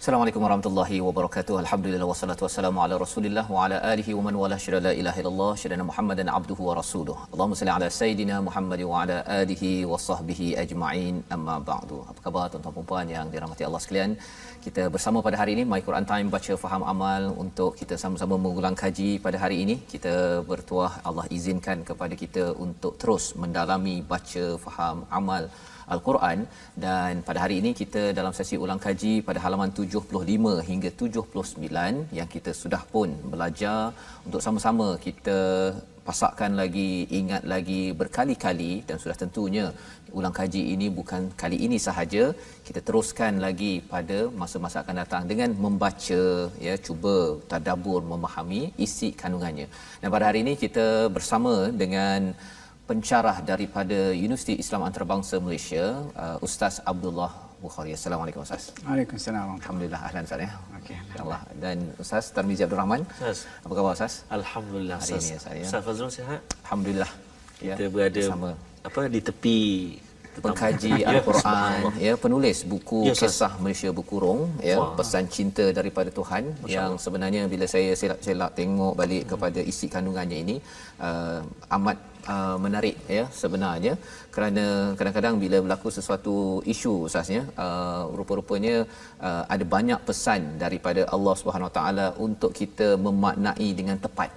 Assalamualaikum warahmatullahi wabarakatuh. Alhamdulillah wassalatu wassalamu ala Rasulillah wa ala alihi wa man wala syada la ilaha illallah syadana Muhammadan abduhu wa rasuluhu. Allahumma salli ala sayidina Muhammad wa ala alihi wa sahbihi ajma'in. Amma ba'du. Apa khabar tuan-tuan dan puan yang dirahmati Allah sekalian? Kita bersama pada hari ini My Quran Time baca faham amal untuk kita sama-sama mengulang kaji pada hari ini. Kita bertuah Allah izinkan kepada kita untuk terus mendalami baca faham amal Al-Quran, dan pada hari ini kita dalam sesi ulang kaji pada halaman 75 hingga 79 yang kita sudah pun belajar untuk sama-sama kita pasakkan lagi, ingat lagi berkali-kali, dan sudah tentunya ulang kaji ini bukan kali ini sahaja, kita teruskan lagi pada masa-masa akan datang dengan membaca, ya, cuba tadabbur memahami isi kandungannya. Dan pada hari ini kita bersama dengan pencarah daripada Universiti Islam Antarabangsa Malaysia, Ustaz Abdullah Bukhari. Assalamualaikum Ustaz. Waalaikumsalam. Alhamdulillah, ahlan Ustaz ya. Okey, InsyaAllah. Dan Ustaz Tarmizi Abdul Rahman. Ustaz. Apa khabar Ustaz? Alhamdulillah Hari Ustaz. ini Ustaz ya. Ustaz Fazrul sihat? Alhamdulillah. Kita berada bersama di tepi pengkaji Al-Quran, ya, penulis buku Ya, Ustaz. Kisah Malaysia Berkurung, ya, Wah. Pesan Cinta Daripada Tuhan, yang sebenarnya bila saya selak tengok balik kepada isi kandungannya ini, amat menarik, ya, sebenarnya, kerana kadang-kadang bila berlaku sesuatu isu Ustaznya, rupa-rupanya ada banyak pesan daripada Allah Subhanahu Wa Taala untuk kita memaknai dengan tepat.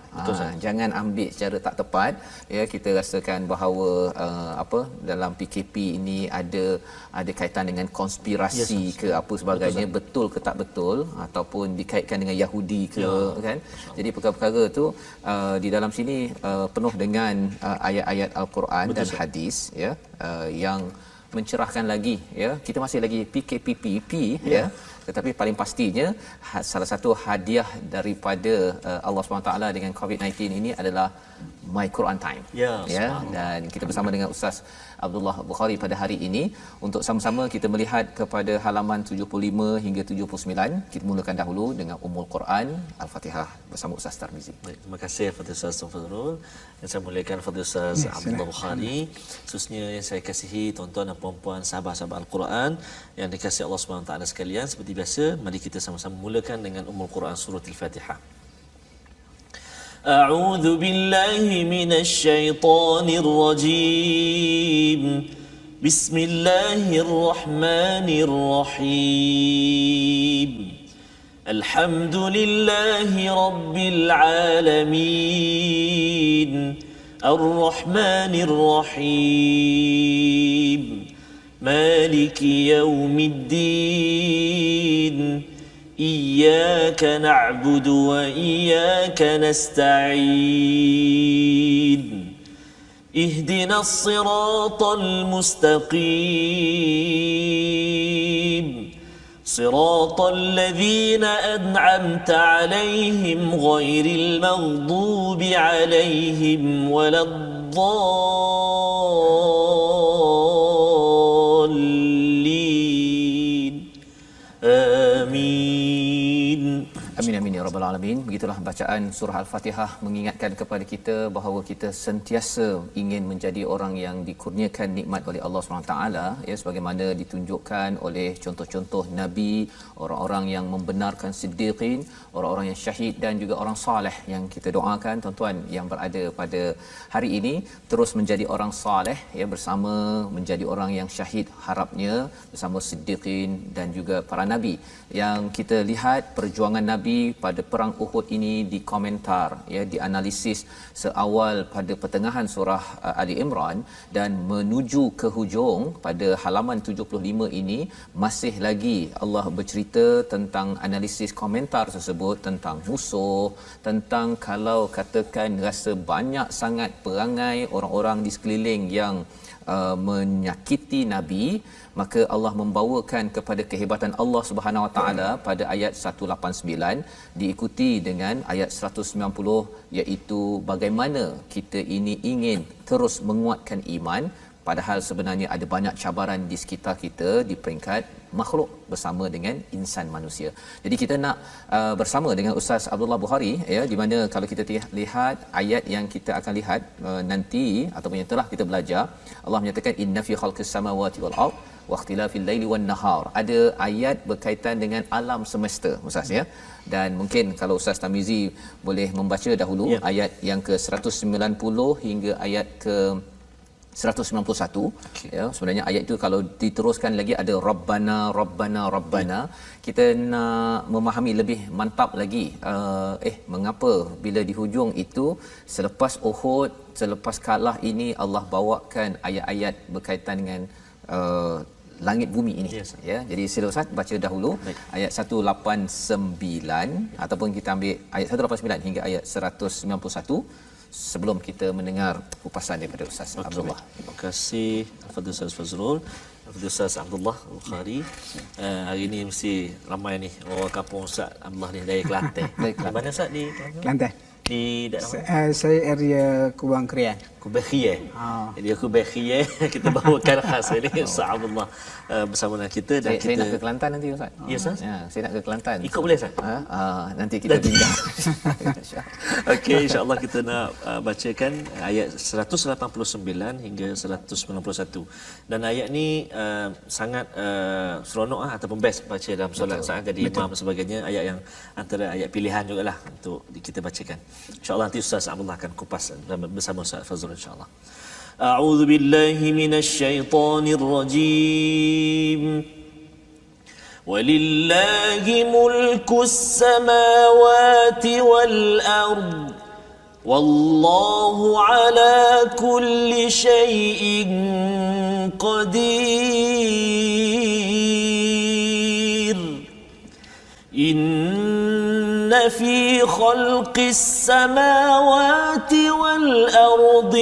Jangan ambil secara tak tepat, ya. Kita rasakan bahawa dalam PKP ini ada kaitan dengan konspirasi ke apa sebagainya, betul ke tak betul, ataupun dikaitkan dengan Yahudi ke, kan. Jadi perkara-perkara tu di dalam sini penuh dengan ayat-ayat Al-Quran dan hadis, ya, yang mencerahkan lagi, ya. Kita masih lagi PKPP, ya, tetapi paling pastinya salah satu hadiah daripada Allah SWT dengan COVID-19 ini adalah My Quran Time, ya. Dan kita bersama dengan Ustaz Abdullah Bukhari pada hari ini untuk sama-sama kita melihat kepada halaman 75 hingga 79. Kita mulakan dahulu dengan Ummul Quran Al-Fatihah bersama Ustaz Tarmizi. Baik, terima kasih kepada Ustaz Fazrul. Yang saya muliakan kepada Ustaz Abdullah Bukhari, khususnya yang saya kasihi tuan-tuan dan puan-puan sahabat-sahabat Al-Quran yang dikasihi Allah Subhanahu Wa Taala sekalian. Seperti biasa, mari kita sama-sama mulakan dengan Ummul Quran surah Al-Fatihah. أعوذ بالله من الشيطان الرجيم بسم الله الرحمن الرحيم الحمد لله رب العالمين الرحمن الرحيم مالك يوم الدين إياك نعبد وإياك نستعين اهدنا الصراط المستقيم صراط الذين أنعمت عليهم غير المغضوب عليهم ولا الضالين آمين. Amin amin ya rabbal alamin. Begitulah bacaan surah Al-Fatihah mengingatkan kepada kita bahawa kita sentiasa ingin menjadi orang yang dikurniakan nikmat oleh Allah SWT, ya, sebagaimana ditunjukkan oleh contoh-contoh nabi, orang-orang yang membenarkan siddiqin, orang-orang yang syahid dan juga orang saleh yang kita doakan tuan-tuan yang berada pada hari ini terus menjadi orang saleh, ya, bersama menjadi orang yang syahid, harapnya bersama siddiqin dan juga para nabi. Yang kita lihat perjuangan nabi pada perang Uhud ini dikomentar, ya, dianalisis seawal pada pertengahan surah Ali Imran dan menuju ke hujung pada halaman 75 ini masih lagi Allah bercerita tentang analisis komentar tersebut, tentang musuh, tentang kalau katakan rasa banyak sangat perangai orang-orang di sekeliling yang menyakiti nabi, maka Allah membawakan kepada kehebatan Allah Subhanahu Wa Taala pada ayat 189 diikuti dengan ayat 190, iaitu bagaimana kita ini ingin terus menguatkan iman padahal sebenarnya ada banyak cabaran di sekitar kita di peringkat makhluk bersama dengan insan manusia. Jadi kita nak bersama dengan Ustaz Abdullah Bukhari, ya, di mana kalau kita lihat ayat yang kita akan lihat nanti ataupun yang telah kita belajar, Allah menyatakan inna fi khalqis samawati wal ard waqtilafil laili wan nahar. Ada ayat berkaitan dengan alam semesta Ustaz ya. Dan mungkin kalau Ustaz Tamizi boleh membaca dahulu ayat yang ke 190 hingga ayat ke 191. Ya, sebenarnya ayat itu kalau diteruskan lagi ada rabbana rabbana rabbana. Kita nak memahami lebih mantap lagi mengapa bila di hujung itu selepas Uhud, selepas kalah ini Allah bawakan ayat-ayat berkaitan dengan langit bumi ini. Ya, jadi sila Ustaz baca dahulu ayat 189 ataupun kita ambil ayat 189 hingga ayat 191 sebelum kita mendengar kupasan daripada Ustaz Abdullah. Terima kasih Al-Fadhil Ustaz Fazrul, Al-Fadhil Ustaz Abdullah Bukhari. Hari ini mesti ramai ni orang kampung Ustaz Abdullah ni dari Kelantan. Dari mana Ustaz di Kelantan? Kelantan. Di daerah mana? Saya area Kubang Krian. Kubekhie. Jadi Kubekhie kita bawakan khas ini Ustaz Abdullah bersama dengan kita dan saya nak ke Kelantan nanti Ustaz. Ya Ustaz? Ya, saya nak ke Kelantan. Ikut boleh Ustaz? Nanti kita bincang. Okey, insya-Allah kita nak bacakan ayat 189 hingga 191. Dan ayat ni sangat seronok ataupun best baca dalam solat saat jadi imam dan sebagainya, ayat yang antara ayat pilihan jugalah untuk kita bacakan. Insya-Allah nanti Ustaz Abdullah akan kupas bersama Ustaz Fazrul insya-Allah. A'udzu billahi minasy syaithanir rajim. ولله ملك السماوات والأرض والله على كل شيء قدير إن في خلق السماوات والأرض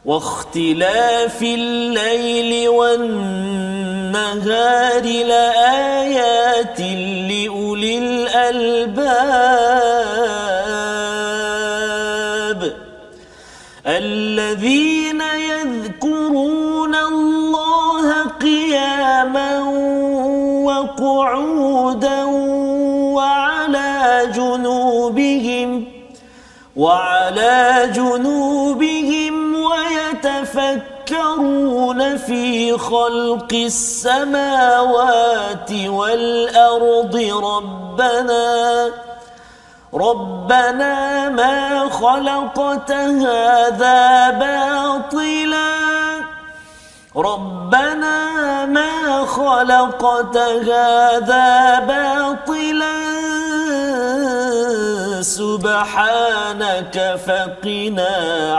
واختلاف الليل والنهار لآيات لأولي الألباب الذين يذكرون الله قياما وقعودا وعلى جنوبهم ويتفكرون في خلق السماوات والأرض ربنا ما خلقت هذا باطلا سبحانك فقنا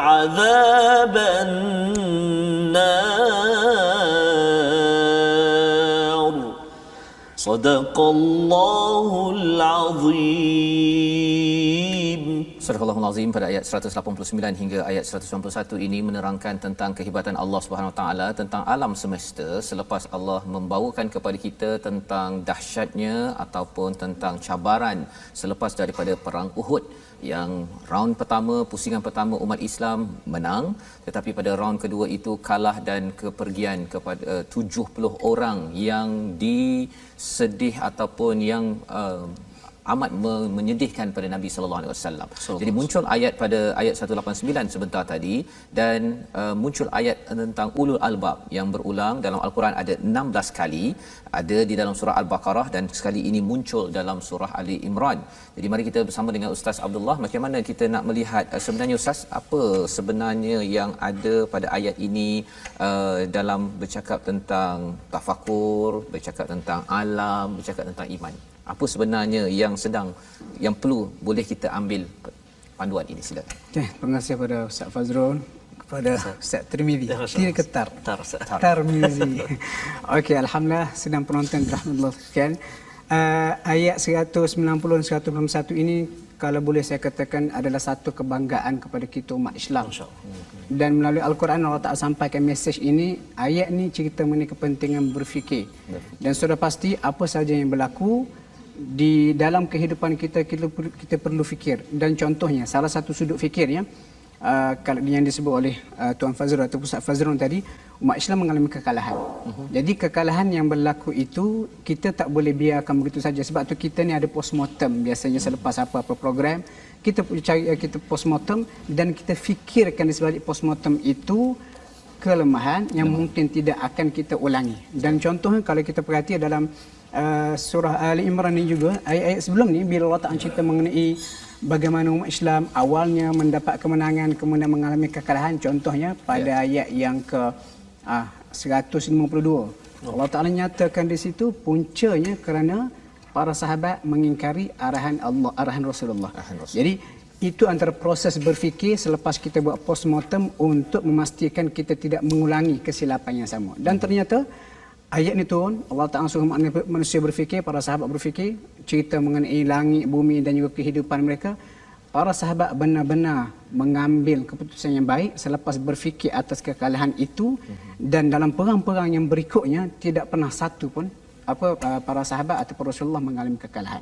عذاب النار صدق الله العظيم. Surah Al-Azim pada ayat 189 hingga ayat 191 ini menerangkan tentang kehebatan Allah Subhanahu Wa Taala, tentang alam semesta selepas Allah membawakan kepada kita tentang dahsyatnya ataupun tentang cabaran selepas daripada perang Uhud, yang round pertama, pusingan pertama umat Islam menang, tetapi pada round kedua itu kalah dan kepergian kepada 70 orang yang disedih ataupun yang amat menyedihkan pada Nabi sallallahu alaihi wasallam. Jadi muncul ayat pada ayat 189 sebentar tadi, dan muncul ayat tentang ulul albab yang berulang dalam al-Quran ada 16 kali, ada di dalam surah Al-Baqarah dan sekali ini muncul dalam surah Ali Imran. Jadi mari kita bersama dengan Ustaz Abdullah, bagaimana kita nak melihat sebenarnya Ustaz, apa sebenarnya yang ada pada ayat ini dalam bercakap tentang tafakur, bercakap tentang alam, bercakap tentang iman. Apa sebenarnya yang yang perlu boleh kita ambil panduan ini, silakan. Okey, terima kasih kepada Ustaz Fazrul, kepada Ustaz Tirmizi. Tirmizi. Okey, alhamdulillah sedang penonton rahmatullah sekalian. Ayat 190 dan 191 ini kalau boleh saya katakan adalah satu kebanggaan kepada kita umat Islam. Dan melalui Al-Quran Allah Ta'ala sampaikan mesej ini. Ayat ni cerita mengenai kepentingan berfikir. Dan sudah pasti apa saja yang berlaku di dalam kehidupan kita perlu fikir. Dan contohnya salah satu sudut fikirnya kalau yang disebut oleh Tuan Fazrul atau Ustaz Fazrul tadi, umat Islam mengalami kekalahan. Jadi kekalahan yang berlaku itu kita tak boleh biarkan begitu saja. Sebab tu kita ni ada postmortem biasanya selepas apa-apa program. kita cari kita postmortem dan kita fikirkan di sebalik postmortem itu kelemahan yang mungkin tidak akan kita ulangi. Dan contohnya kalau kita perhati dalam surah Ali Imran ni juga, ayat-ayat sebelum ni bila Allah Ta'ala cerita mengenai bagaimana umat Islam awalnya mendapat kemenangan kemudian mengalami kekalahan, contohnya pada ayat yang ke 152. Allah Ta'ala nyatakan di situ puncanya kerana para sahabat mengingkari arahan Allah, arahan Rasulullah. Jadi itu antara proses berfikir selepas kita buat postmortem untuk memastikan kita tidak mengulangi kesilapan yang sama. Dan ternyata ayat ni turun, Allah Ta'ala suruh manusia berfikir, para sahabat berfikir, cerita mengenai langit, bumi dan juga kehidupan mereka. Para sahabat benar-benar mengambil keputusan yang baik selepas berfikir atas kekalahan itu, dan dalam perang-perang yang berikutnya tidak pernah satu pun para sahabat atau Rasulullah mengalami kekalahan.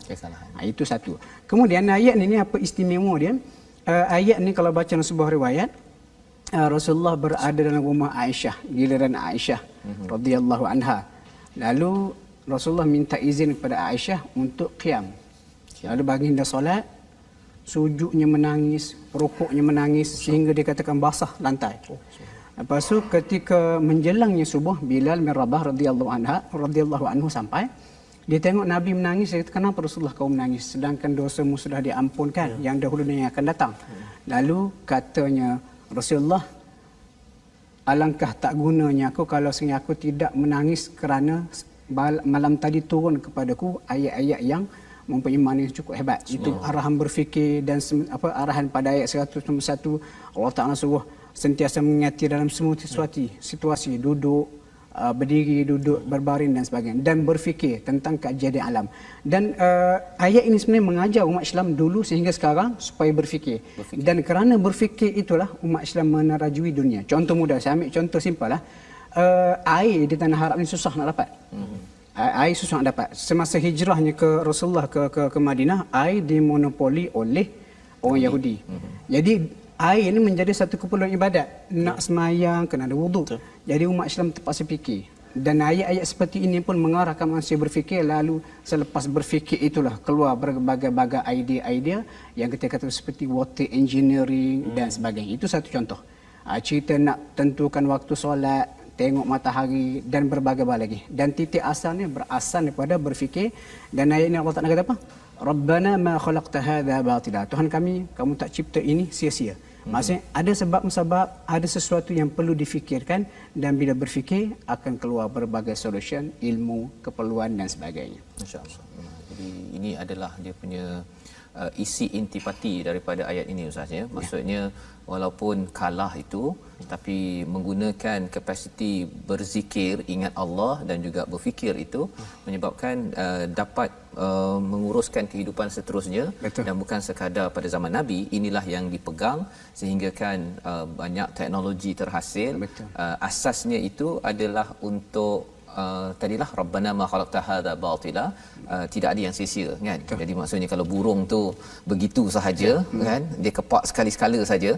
Itu satu. Kemudian ayat ni apa istimewa dia? Ayat ni kalau baca dalam sebuah riwayat, Rasulullah berada dalam rumah Aisyah, giliran Aisyah radhiyallahu anha. Lalu Rasulullah minta izin kepada Aisyah untuk qiyam. Lalu baginda solat, sujudnya menangis, rukuknya menangis sehingga dikatakan basah lantai. Lepas tu ketika menjelangnya subuh, Bilal bin Rabah radhiyallahu anhu sampai, dia tengok Nabi menangis, dia kata, kenapa Rasulullah kau menangis sedangkan dosamu sudah diampunkan yang dahulu dan yang akan datang. Lalu katanya Rasulullah, alangkah tak gunanya aku kalau sebenarnya aku tidak menangis kerana malam tadi turun kepadaku ayat-ayat yang mempunyai makna yang cukup hebat. Itu arahan berfikir dan arahan pada ayat 191, Allah Ta'ala suruh sentiasa mengingati dalam semua situasi, duduk, berdiri, duduk, berbaring dan sebagainya, dan berfikir tentang kejadian alam. Dan ayat ini sebenarnya mengajar umat Islam dulu sehingga sekarang supaya berfikir. Dan kerana berfikir itulah umat Islam menerajui dunia. Contoh mudah, saya ambil contoh simpel lah. Air di tanah Arab ni susah nak dapat. Air susah nak dapat. Semasa hijrahnya ke Rasulullah ke Madinah, air dimonopoli oleh orang Yahudi. Jadi air ini menjadi satu keperluan ibadat. Nak semayang, kena ada wuduk. Jadi umat Islam terpaksa fikir. Dan ayat-ayat seperti ini pun mengarahkan manusia berfikir. Lalu selepas berfikir itulah keluar berbagai-bagai idea-idea yang kita kata seperti water engineering dan sebagainya. Itu satu contoh. Cerita nak tentukan waktu solat, tengok matahari dan berbagai lagi. Dan titik asalnya berasal daripada berfikir. Dan ayat ini Allah Ta'ala kata apa? Rabbana ma khalaqta hadha batila. Tuhan kami, kamu tak cipta ini sia-sia. Maksudnya ada sebab-sebab, ada sesuatu yang perlu difikirkan, dan bila berfikir akan keluar berbagai solution, ilmu, keperluan dan sebagainya. Masya-Allah. Jadi ini adalah dia punya isi intipati daripada ayat ini Ustaz ya. Maksudnya walaupun kalah itu tapi menggunakan kapasiti berzikir, ingat Allah dan juga berfikir itu menyebabkan dapat menguruskan kehidupan seterusnya. Betul. Dan bukan sekadar pada zaman Nabi, inilah yang dipegang sehingga kan banyak teknologi terhasil. Asasnya itu adalah untuk tadilah Rabbana ma khalaqta hadza batila, tidak ada yang sia-sia kan. Jadi maksudnya kalau burung tu begitu sahaja kan, dia kepak sekali-sekala saja,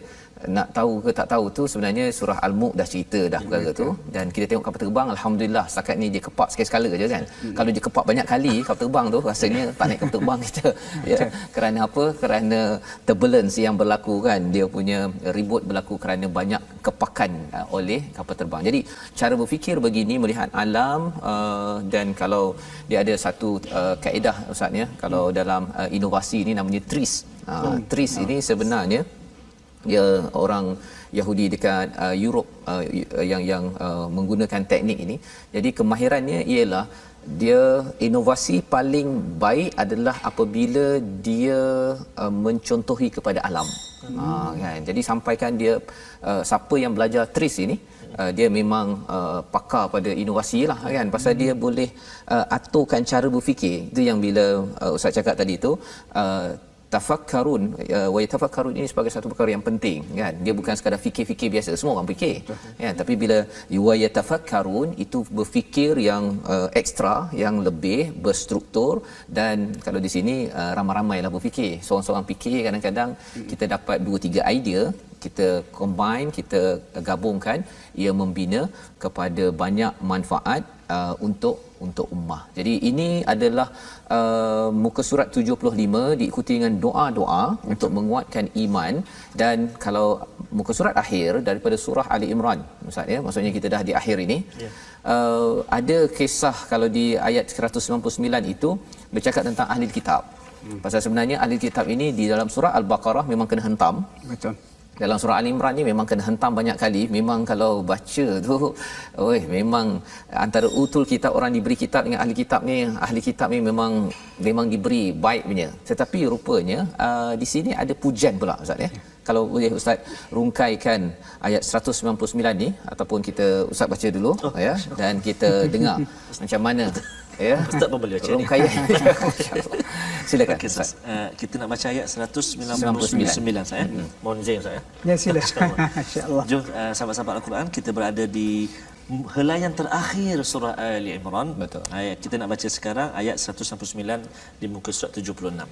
nak tahu ke tak tahu tu sebenarnya surah Al-Mulk dah cerita dah perkara tu. Dan kita tengok kapal terbang, alhamdulillah setakat ni dia kepak sekali-sekala saja kan. Kalau dia kepak banyak kali kapal terbang tu, rasanya tak naik kapal terbang kita ya. Kerana apa? Kerana turbulence yang berlaku kan, dia punya ribut berlaku kerana banyak kepakan oleh kapal terbang. Jadi cara berfikir begini, melihat alam, dan kalau dia ada satu kaedah Ustaz ya, kalau dalam inovasi ni namanya TRIS. TRIS ini sebenarnya dia orang Yahudi dekat Europe yang menggunakan teknik ini. Jadi kemahirannya ialah dia inovasi paling baik adalah apabila dia mencontohi kepada alam. Kan. Jadi sampaikan dia siapa yang belajar TRIS ini, dia memang pakar pada inovasi lah kan, pasal dia boleh aturkan cara berfikir. Itu yang bila Ustaz cakap tadi tu, tafakkarun wa yatafakkarun ini sebagai satu perkara yang penting kan. Dia bukan sekadar fikir-fikir biasa, semua orang fikir kan, tapi bila wa yatafakkarun itu berfikir yang ekstra, yang lebih berstruktur. Dan kalau di sini ramai-ramailah berfikir, seorang-seorang fikir, kadang-kadang kita dapat 2-3 idea, kita combine, kita gabungkan, ia membina kepada banyak manfaat untuk ummah. Jadi ini adalah muka surat 75 diikuti dengan doa-doa untuk menguatkan iman. Dan kalau muka surat akhir daripada surah Ali Imran, Ustaz ya, maksudnya kita dah di akhir ini, ada kisah kalau di ayat 199 itu bercakap tentang ahli kitab. Pasal sebenarnya ahli kitab ini di dalam surah Al-Baqarah memang kena hentam. Betul. Dalam surah Al-Imran ni memang kena hentam banyak kali. Memang kalau baca tu, memang antara utul kitab, orang diberi kitab dengan ahli kitab ni memang diberi baik punya. Tetapi rupanya di sini ada pujian pula, Ustaz ya. Kalau boleh Ustaz rungkaikan ayat 199 ni, ataupun Ustaz baca dulu ya, dan kita dengar macam mana ya Ustaz pun boleh baca ni. rungkaian. Silakan. Okay, Ustaz. Kita nak baca ayat 199 saya. Mohon izin Ustaz ya. Ya, sila. Insya-Allah. Jom sahabat-sahabat Al-Quran, kita berada di helaian terakhir surah Ali Imran. Betul. Ayat kita nak baca sekarang ayat 199 di muka surat 76.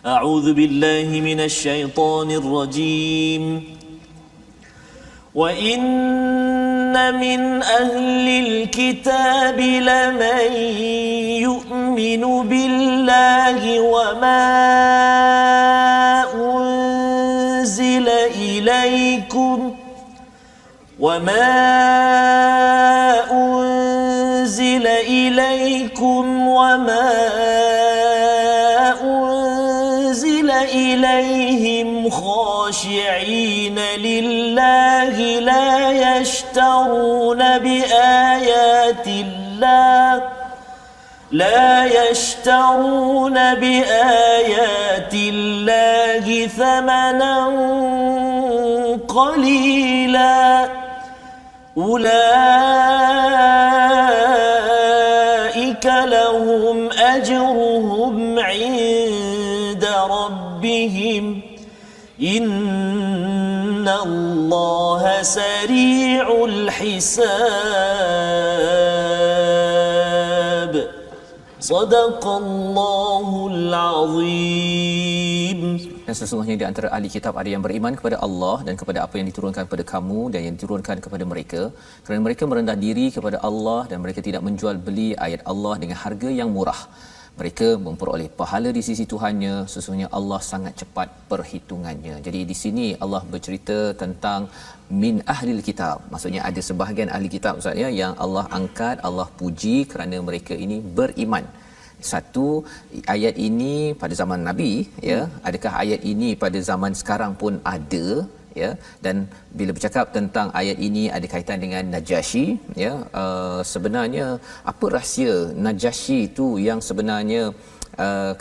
A'udzu billahi minasy syaithanir rajim. Wa inna min ahlil kitab laman yu'minu billahi wa ma unzila ilaykum وما أنزل إليكم وما أنزل إليهم خاشعين لله لا يشترون بآيات الله ثمنا قليلا أولئك لهم أجرهم عند ربهم إن الله سريع الحساب صدق الله العظيم. Dan sesungguhnya di antara ahli kitab ada yang beriman kepada Allah dan kepada apa yang diturunkan kepada kamu dan yang diturunkan kepada mereka, kerana mereka merendah diri kepada Allah dan mereka tidak menjual beli ayat Allah dengan harga yang murah. Mereka memperoleh pahala di sisi Tuhannya. Sesungguhnya Allah sangat cepat perhitungannya. Jadi di sini Allah bercerita tentang min ahlil kitab. Maksudnya ada sebahagian ahli kitab, Ustaz ya, yang Allah angkat, Allah puji kerana mereka ini beriman. Satu, ayat ini pada zaman Nabi ya, adakah ayat ini pada zaman sekarang pun ada ya? Dan bila bercakap tentang ayat ini ada kaitan dengan Najasyi ya, sebenarnya apa rahsia Najasyi itu yang sebenarnya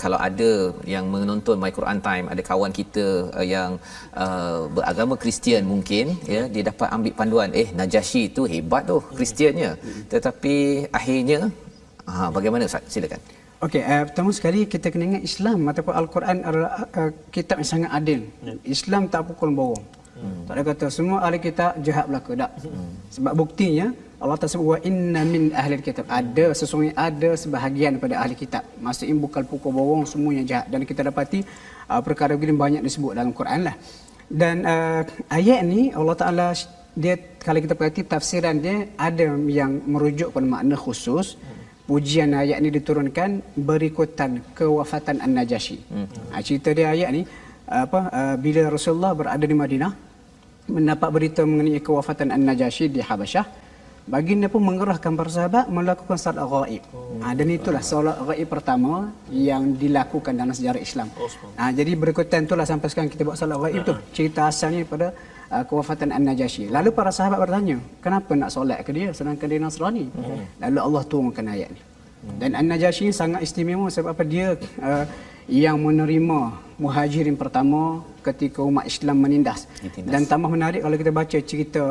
kalau ada yang menonton My Quran Time, ada kawan kita yang beragama Kristian mungkin ya, dia dapat ambil panduan Najasyi itu hebat tu Kristiannya, tetapi akhirnya bagaimana Ustaz? Silakan. Okey, pertama sekali kita kena ingat Islam ataupun Al-Quran adalah kitab yang sangat adil. Islam tak pukul borong. Tak ada kata semua ahli kitab jahat belaka, tak. Sebab buktinya Allah Ta'ala sebut wa inna min ahli kitab. Sesungguhnya ada sebahagian daripada ahli kitab. Maksudnya bukan pukul borong semuanya jahat. Dan kita dapati perkara begini banyak disebut dalam Quran lah. Dan ayat ni Allah Ta'ala dia, kalau kita perhati tafsiran dia ada yang merujuk pada makna khusus. Pujian ayat ni diturunkan berikutan kewafatan An-Najasyi. Cerita dia ayat ni bila Rasulullah berada di Madinah mendapat berita mengenai kewafatan An-Najasyi di Habasyah, baginda pun mengerahkan para sahabat melakukan salat ghaib. Dan itulah salat ghaib pertama yang dilakukan dalam sejarah Islam. Jadi berikutan itulah sampai sekarang kita buat salat ghaib tu. Cerita asalnya pada kewafatan An-Najasyi. Lalu para sahabat bertanya, kenapa nak solat ke dia sedangkan dia Nasrani? Lalu Allah turunkan ayat ni. Dan An-Najasyi sangat istimewa sebab apa? Dia yang menerima muhajirin pertama ketika umat Islam menindas. Dan tambah menarik kalau kita baca cerita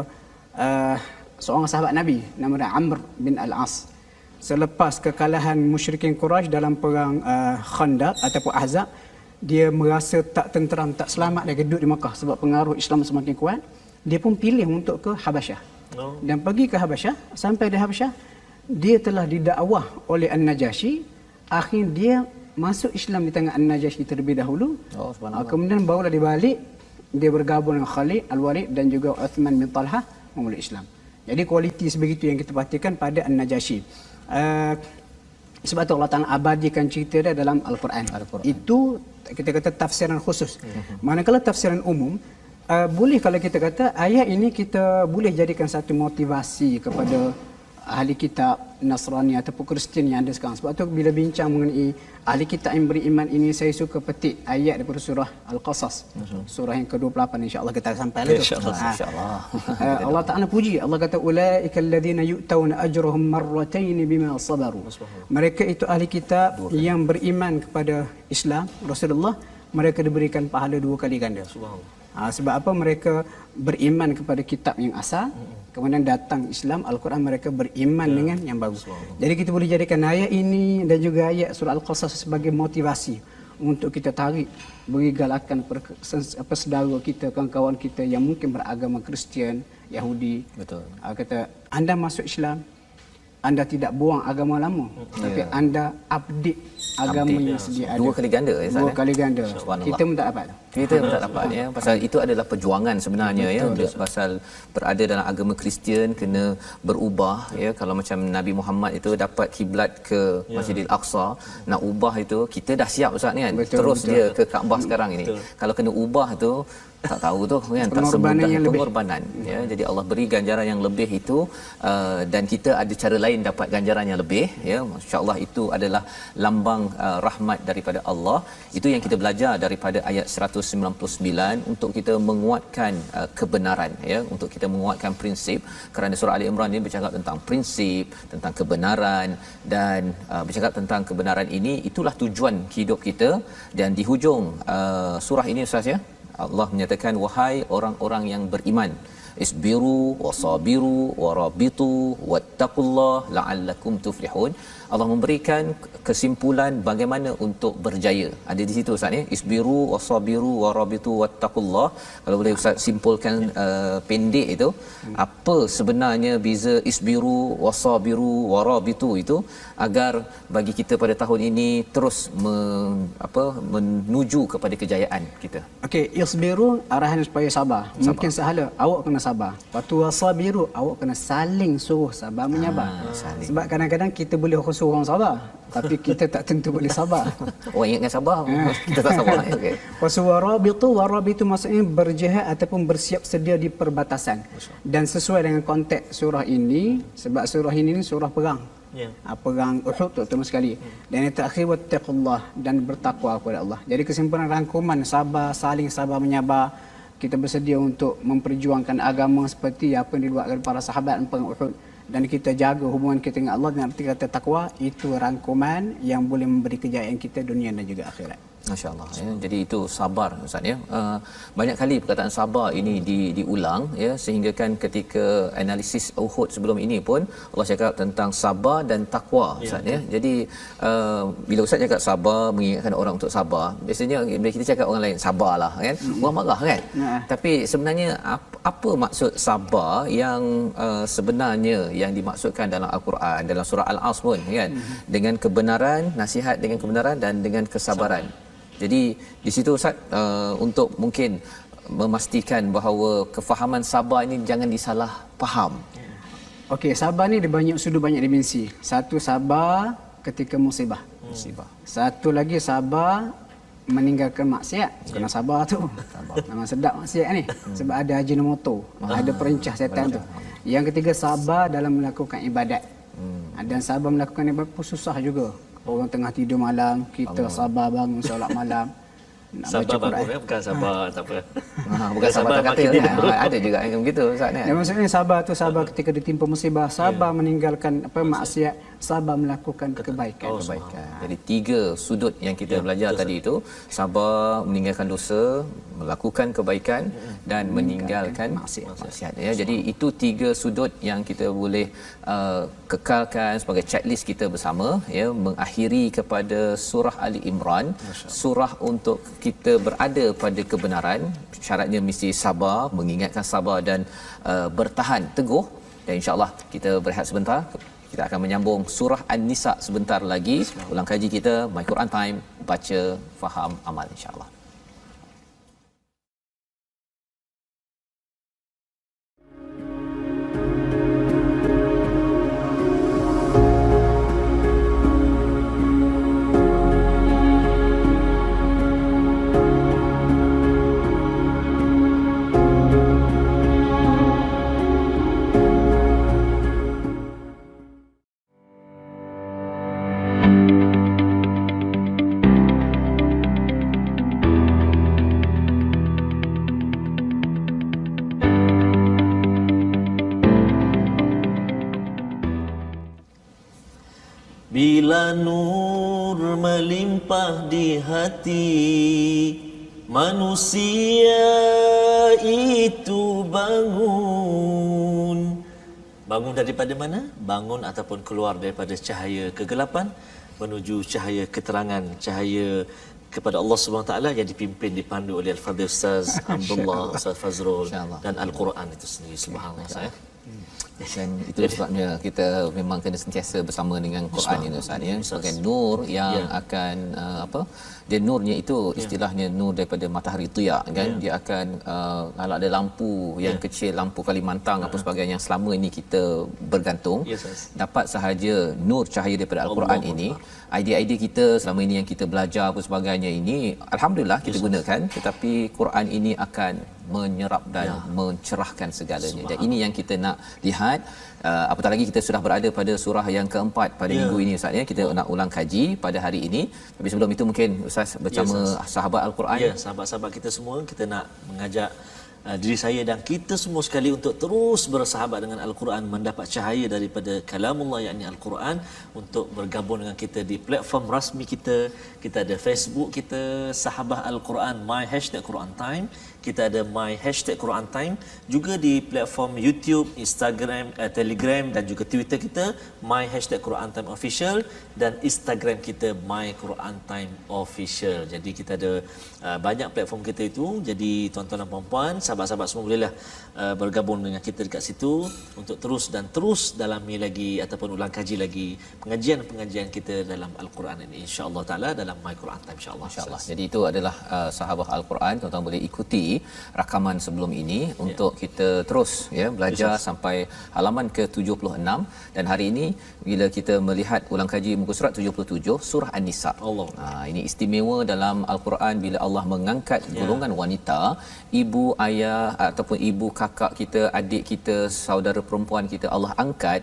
seorang sahabat Nabi nama dia Amr bin Al-As. Selepas kekalahan musyrikin Quraisy dalam perang Khandaq ataupun Ahzab, dia merasa tak tenteram, tak selamat dia duduk di Makkah sebab pengaruh Islam semakin kuat. Dia pun pilih untuk ke Habasyah. Dan pergi ke Habasyah. Sampai di Habasyah, dia telah didakwah oleh An-Najasyi. Akhirnya dia masuk Islam di tangan An-Najasyi terlebih dahulu. Kemudian barulah dia balik, dia bergabung dengan Khalid Al-Walid dan juga Uthman bin Talha memeluk Islam. Jadi kualiti sebegitu yang kita perhatikan pada An-Najasyi. Sebab tu Allah Ta'ala abadikan cerita dia dalam Al-Quran. Itu kita kata tafsiran khusus. Manakala tafsiran umum, boleh kalau kita kata ayat ini kita boleh jadikan satu motivasi kepada ahli kitab Nasrani ataupun Kristian yang ada sekarang. Sebab tu bila bincang mengenai ahli kitab yang beriman ini, saya suka petik ayat daripada surah Al-Qasas. Surah yang ke-28, insya-Allah kita sampai lah tu. Insya-Allah. Allah Ta'ala puji. Allah kata ulaikal ladzina yu'tauna ajrahum marratayn bima sabaru. Mereka itu ahli kitab yang beriman kepada Islam, Rasulullah, mereka diberikan pahala 2 kali ganda. Sebab apa? Mereka beriman kepada kitab yang asal, kemudian datang Islam, Al-Quran, mereka beriman dengan yang baru. Jadi kita boleh jadikan ayat ini dan juga ayat surah Al-Qasas sebagai motivasi untuk kita tarik, beri galakan kepada saudara kita, kawan-kawan kita yang mungkin beragama Kristian, Yahudi. Betul. Kata, anda masuk Islam, anda tidak buang agama lama, tapi anda update agama yang sedia ada. 2 kali ganda, ya, 2 kali ganda. Subhanallah. Kita pun tak dapat. Kita pun tak dapat, ya. Pasal itu adalah perjuangan sebenarnya, ya. Pasal berada dalam agama Kristian kena berubah, ya. Kalau macam Nabi Muhammad itu dapat kiblat ke Masjidil Aqsa, nak ubah itu kita dah siap Ustaz ni kan. Terus dia ke Kaabah sekarang ini. Kalau kena ubah tu tak tahu tu kan, tak semudah pengorbanan, ya. Jadi Allah beri ganjaran yang lebih itu, dan kita ada cara lain dapat ganjaran yang lebih, ya. Masya-Allah, itu adalah lambang rahmat daripada Allah. Itu yang kita belajar daripada ayat 199 untuk kita menguatkan kebenaran, ya, untuk kita menguatkan prinsip, kerana surah Ali Imran ini bercakap tentang prinsip, tentang kebenaran, dan bercakap tentang kebenaran ini itulah tujuan hidup kita. Dan di hujung surah ini Ustaz, ya, Allah menyatakan, wahai orang-orang yang beriman, isbiru wasabiru warabitu wattaqullah la'allakum tuflihun. Allah memberikan kesimpulan bagaimana untuk berjaya. Ada di situ Ustaz, ni isbiru wasabiru warabitu wattaqullah. Kalau boleh Ustaz simpulkan pendek itu, apa sebenarnya beza isbiru wasabiru warabitu itu, agar bagi kita pada tahun ini terus menuju kepada kejayaan kita. Okey, isbiru arahan supaya sabar. Mungkin sahala awak kena sabar. Lepas tu wasabiru, awak kena saling suruh sabar menyabar. Sebab kadang-kadang kita boleh suruh orang sabar, tapi kita tak tentu boleh sabar. Orang ingatkan sabar, kita tak sabar. Okey. Warabitu maksudnya berjihad ataupun bersiap sedia di perbatasan. Dan sesuai dengan konteks surah ini, sebab surah ini surah perang. Perang Uhud terutama sekali. Dan yang terakhir wattaqullah, dan bertakwa kepada Allah. Jadi kesimpulan rangkuman sabar, saling sabar menyabar, kita bersedia untuk memperjuangkan agama seperti apa yang dibuatkan para sahabat perang Uhud, dan kita jaga hubungan kita dengan Allah dengan arti kata takwa. Itu rangkuman yang boleh memberi kejayaan kita dunia dan juga akhirat. Masya-Allah, ya. Jadi itu sabar Ustaz, ya. Banyak kali perkataan sabar ini diulang, ya, sehingga kan ketika analisis Uhud sebelum ini pun Allah cakap tentang sabar dan takwa Ustaz, ya. Jadi bila Ustaz cakap sabar, mengingatkan orang untuk sabar, biasanya bila kita cakap orang lain sabarlah kan, orang marah kan. Tapi sebenarnya apa maksud sabar yang sebenarnya yang dimaksudkan dalam Al-Quran, dalam surah Al-Asr pun kan, dengan kebenaran, nasihat dengan kebenaran dan dengan kesabaran. Jadi di situ Ustaz, untuk mungkin memastikan bahawa kefahaman sabar ini jangan disalah faham. Okey, sabar ni dia banyak sudut, banyak dimensi. Satu, sabar ketika musibah. Satu lagi sabar meninggalkan maksiat. Kena sabar tu. Memang sedap maksiat ni. Sebab ada ajinomoto, ada perencah setan tu. Yang ketiga, sabar dalam melakukan ibadat. Dan sabar melakukan ibadat pun susah juga. Orang tengah tidur malam, kita sabar bangun solat malam, nak sabar baca Quran. bangun, bukan sabar tak apa. Bukan sabar tak kata kan. Ada juga yang begitu Ustaz ni. Maksudnya sabar tu sabar ketika ditimpa musibah, sabar meninggalkan maksiat, sabar melakukan kebaikan. Jadi 3 sudut yang kita belajar tadi itu, sabar meninggalkan dosa, melakukan kebaikan dan meninggalkan maksiat. Ya, jadi itu 3 sudut yang kita boleh kekalkan sebagai checklist kita bersama, ya, mengakhiri kepada surah Ali Imran, surah untuk kita berada pada kebenaran. Syaratnya mesti sabar, mengingatkan sabar dan bertahan teguh. Dan insya-Allah kita berehat sebentar. Kita akan menyambung surah An-Nisa sebentar lagi. Ulang kaji kita My Quran Time, baca, faham, amal, insya-Allah. Bila nur melimpah di hati, manusia itu bangun. Bangun daripada mana? Bangun ataupun keluar daripada cahaya kegelapan menuju cahaya keterangan, cahaya kepada Allah Subhanahu Wa Taala yang dipimpin dipandu oleh Al-Fadhil Ustaz Abdullah, Ustaz Fazrul dan Al-Quran itu sendiri. Subhanallah saya. Dan itu sebabnya kita memang kena sentiasa bersama dengan Quran ini Ustaz ya, sebagai nur yang akan apa, dia nurnya itu istilahnya nur daripada matahari tiak kan, dia akan kalau ada lampu yang kecil, lampu Kalimantan apa sebagainya yang selama ini kita bergantung, dapat sahaja nur cahaya daripada Al-Quran ini, idea-idea kita selama ini yang kita belajar apa sebagainya ini alhamdulillah kita gunakan, tetapi Quran ini akan menyerap dan mencerahkan segalanya. Dan ini yang kita nak lihat, apatah lagi kita sudah berada pada surah yang keempat pada minggu ini Ustaz ya. Kita nak ulang kaji pada hari ini. Tapi sebelum itu mungkin Ustaz bersama sahabat Al-Quran. Ya, sahabat-sahabat kita semua, kita nak mengajak diri saya dan kita semua sekali untuk terus bersahabat dengan Al-Quran, mendapat cahaya daripada kalamullah yakni Al-Quran, untuk bergabung dengan kita di platform rasmi kita. Kita ada Facebook kita Sahabah Al-Quran My Hashtag Quran Time, kita ada My Hashtag Quran Time, juga di platform YouTube, Instagram, Telegram dan juga Twitter kita My Hashtag Quran Time Official, dan Instagram kita My Quran Time Official. Jadi kita ada banyak platform kita itu. Jadi tuan-tuan dan puan-puan, sahabat-sahabat semua bolehlah bergabung dengan kita dekat situ untuk terus dalami lagi ataupun ulang kaji lagi pengajian-pengajian kita dalam Al-Quran ini, insya-Allah taala, dalam My Quran Time insya-Allah. Jadi itu adalah sahabat Al-Quran, tuan-tuan boleh ikuti rakaman sebelum ini untuk kita terus ya belajar sampai halaman ke-76, dan hari ini bila kita melihat ulang kaji muka surat 77 surah An-Nisa. Ini istimewa dalam Al-Quran bila Allah mengangkat golongan wanita, ibu ayah ataupun ibu kakak kita, adik kita, saudara perempuan kita, Allah angkat.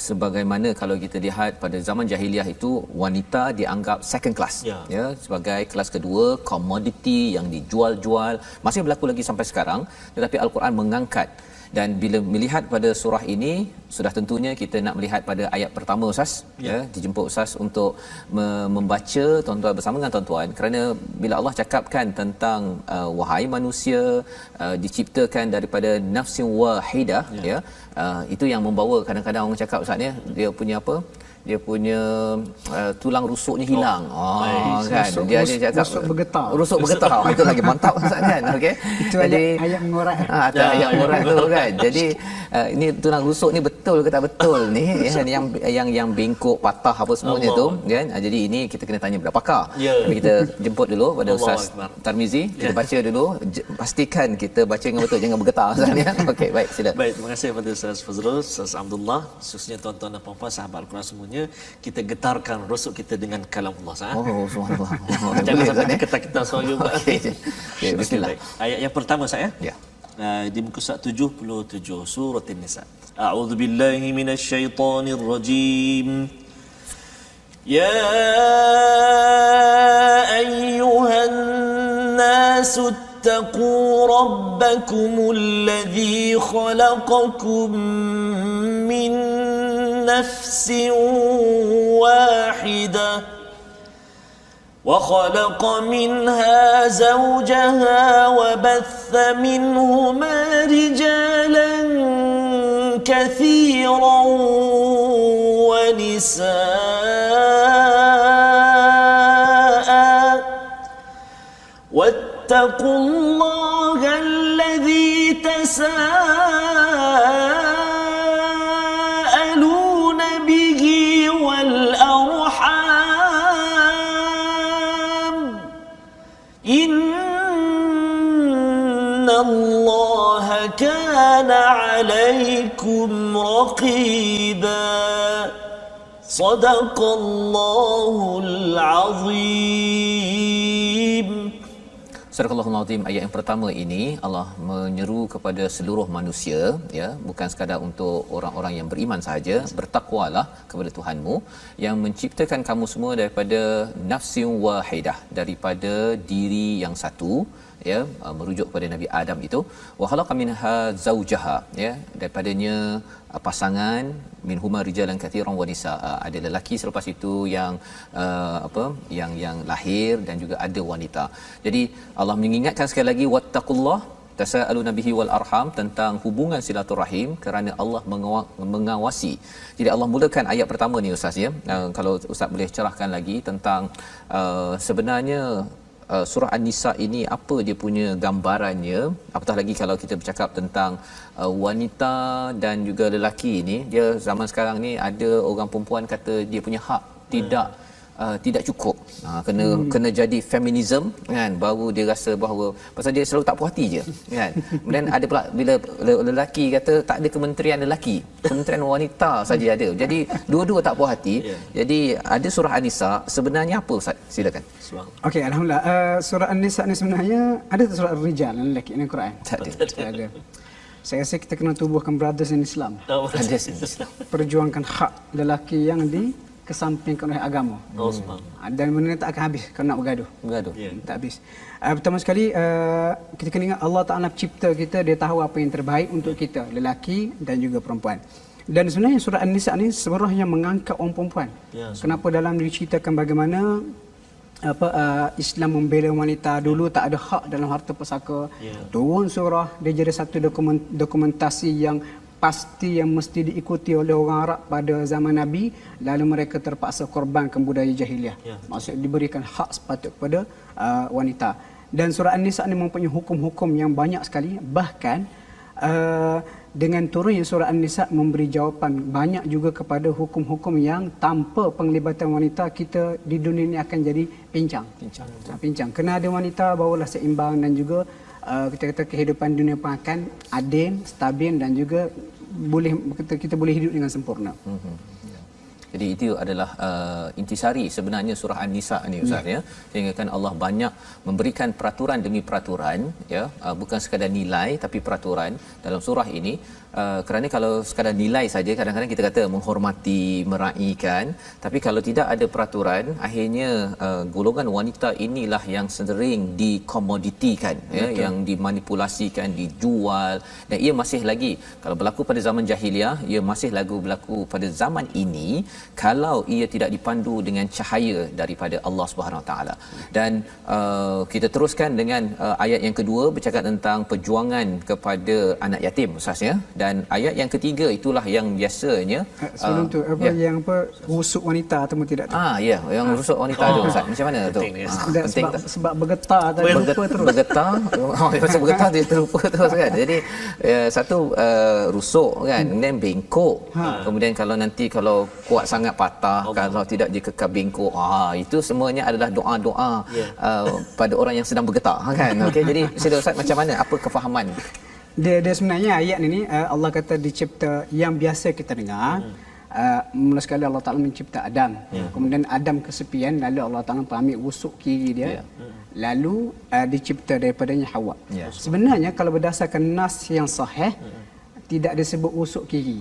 Sebagaimana kalau kita lihat pada zaman jahiliah itu wanita dianggap second class ya, sebagai kelas kedua, komoditi yang dijual-jual, masih berlaku lagi sampai sekarang. Tetapi Al-Quran mengangkat, dan bila melihat pada surah ini sudah tentunya kita nak melihat pada ayat pertama Ustaz ya, dijemput Ustaz untuk membaca tuan-tuan bersama dengan tuan-tuan, kerana bila Allah cakapkan tentang wahai manusia diciptakan daripada nafsin wahidah ya, itu yang membawa kadang-kadang orang cakap Ustaz ya, dia punya apa, dia punya tulang rusuknya hilang. Kan rusuk, dia ada cakap rusuk bergetar. Itu lagi mantap Ustaz kan. Okey. Itu jadi ayat mengorak. Ayat mengorak tu kan. Jadi ini tulang rusuk ni betul ke tak betul ni ya, yang bengkok, patah apa semuanya tu kan. Jadi ini kita kena tanya pada pakar. Tapi kita jemput dulu pada Ustaz Tarmizi, kita baca dulu, pastikan kita baca dengan betul, jangan bergetar Ustaz ya. Okey, baik, sila. Baik, terima kasih kepada Ustaz Fazrul, Ustaz Abdullah, khususnya tuan-tuan dan puan-puan sahabat Al-Quran semuanya. Kita getarkan rusuk kita dengan kalam Allah. Subhanallah. Jangan sampai ketar-ketar suara. Okey. Bismillah. Ayat yang pertama saya. Ya. Di muka surat 77 surah An-Nisa. A'udzu billahi minasyaitonir rajim. Ya ayyuhan nasu اتقوا ربكم الذي خلقكم من نفس واحدة وخلق منها زوجها وبث منهما رجالا كثيرا ونساء واتقوا الله الذي تساءلون به والأرحام إن الله كان عليكم رقيبا صدق الله العظيم. Surah Al-Azim, ayat yang pertama ini Allah menyeru kepada seluruh manusia ya, bukan sekadar untuk orang-orang yang beriman sahaja. Bertakwalah kepada Tuhanmu yang menciptakan kamu semua daripada nafsin wahidah, daripada diri yang satu ya, merujuk kepada Nabi Adam itu, wa khalaqa minha zaujaha, ya, daripadanya pasangan, minhuma rijalan katsiran wa nisaa, ada lelaki selepas itu yang yang lahir dan juga ada wanita. Jadi Allah mengingatkan sekali lagi wattaqullah tasaaluna bihi wal arham, tentang hubungan silaturahim, kerana Allah mengawasi. Jadi Allah mulakan ayat pertama ni Ustaz, ya, kalau Ustaz boleh cerahkan lagi tentang sebenarnya surah An-Nisa ini apa dia punya gambarannya, apatah lagi kalau kita bercakap tentang wanita dan juga lelaki ini. Dia zaman sekarang ni ada orang perempuan kata dia punya hak tidak cukup, kena jadi feminism kan, baru dia rasa bahawa, pasal dia selalu tak puas hati je kan. Kemudian ada pula bila lelaki kata tak ada kementerian lelaki, kementerian wanita saja ada, jadi dua-dua tak puas hati. Jadi ada surah An-Nisa sebenarnya apa Ustaz? Silakan. Okey, alhamdulillah. Surah An-Nisa ni sebenarnya ada surah Ar-Rijal lelaki dalam Quran. Tak ada. Saya rasa kita kena tubuhkan brothers in Islam. Ada Perjuangkan hak lelaki yang dikesampingkan oleh agama. Dan benda ni tak akan habis kalau nak bergaduh. Tak habis. Pertama sekali kita kena ingat Allah Ta'ala cipta kita, dia tahu apa yang terbaik untuk kita, lelaki dan juga perempuan. Dan sebenarnya surah An-Nisa ni sebenarnya mengangkat orang perempuan. Kenapa dalam diceritakan bagaimana Islam membela wanita, dulu tak ada hak dalam harta pusaka. Turun surah, dia jadi satu dokumentasi yang pasti yang mesti diikuti oleh orang Arab pada zaman Nabi, lalu mereka terpaksa korbankan budaya jahiliah. Maksud diberikan hak sepatut kepada wanita. Dan surah An-Nisa ni mempunyai hukum-hukum yang banyak sekali, bahkan dengan turunnya surah An-Nisa memberi jawapan banyak juga kepada hukum-hukum yang tanpa penglibatan wanita kita di dunia ini akan jadi pincang. Kena ada wanita barulah seimbang, dan juga kita kata kehidupan dunia pun akan adil, stabil, dan juga kita boleh hidup dengan sempurna. Jadi itu adalah intisari sebenarnya surah An-Nisa ni Ustaz, ya. Sehingga kan Allah banyak memberikan peraturan demi peraturan, ya, bukan sekadar nilai tapi peraturan dalam surah ini. Kerana kalau sekadar nilai saja, kadang-kadang kita kata menghormati, meraihkan, tapi kalau tidak ada peraturan, akhirnya golongan wanita inilah yang sering dikomoditikan, ya, yang dimanipulasikan, dijual, dan ia masih lagi, kalau berlaku pada zaman jahiliah, ia masih berlaku pada zaman ini kalau ia tidak dipandu dengan cahaya daripada Allah Subhanahu Wa Taala. Dan kita teruskan dengan ayat yang kedua bercakap tentang perjuangan kepada anak yatim Ustaz, ya. Dan ayat yang ketiga itulah yang biasanya sebelum tu yang rusuk wanita atau tidak tu. Ya, yang rusuk wanita tu Ustaz. Macam mana tu? Penting sebab bergetar tadi lupa terus. Bergetar. Masa bergetar dia terlupa terus kan. Jadi satu rusuk kan, kemudian bengkok. Kemudian kalau kuat sangat patah, kalau tidak dia kekal bengkok. Itu semuanya adalah doa-doa pada orang yang sedang bergetar kan. Okey, jadi sila Ustaz, macam mana, apa kefahaman? Dia sebenarnya ayat ini Allah kata dicipta yang biasa kita dengar. Mula sekali Allah Ta'ala mencipta Adam. Kemudian Adam kesepian, lalu Allah Ta'ala ambil rusuk kiri dia. Lalu dicipta daripadanya Hawa. Sebenarnya kalau berdasarkan nas yang sahih, tidak disebut rusuk kiri.